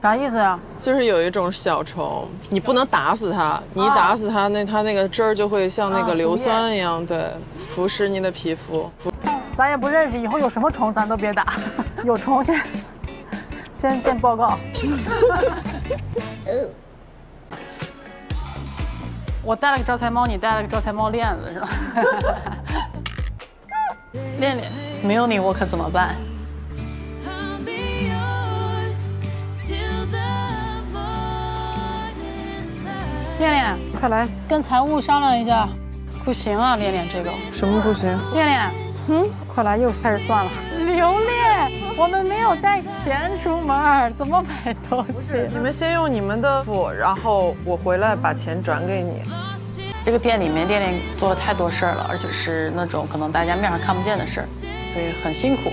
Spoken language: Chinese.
啥意思呀？就是有一种小虫，你不能打死它，你一打死它，它那个汁儿就会像那个硫酸一样，对，腐蚀你的皮肤。咱也不认识，以后有什么虫咱都别打，有虫先报告。我带了个招财猫，你带了个招财猫链子是吧？恋恋，没有你我可怎么办？恋恋，快来跟财务商量一下。不行啊，恋恋，这个什么不行？恋恋，快来，又开始算了。留恋，我们没有带钱出门，怎么买东西？你们先用你们的付，然后我回来把钱转给你。这个店里面，恋恋做了太多事儿了，而且是那种可能大家面上看不见的事儿，所以很辛苦。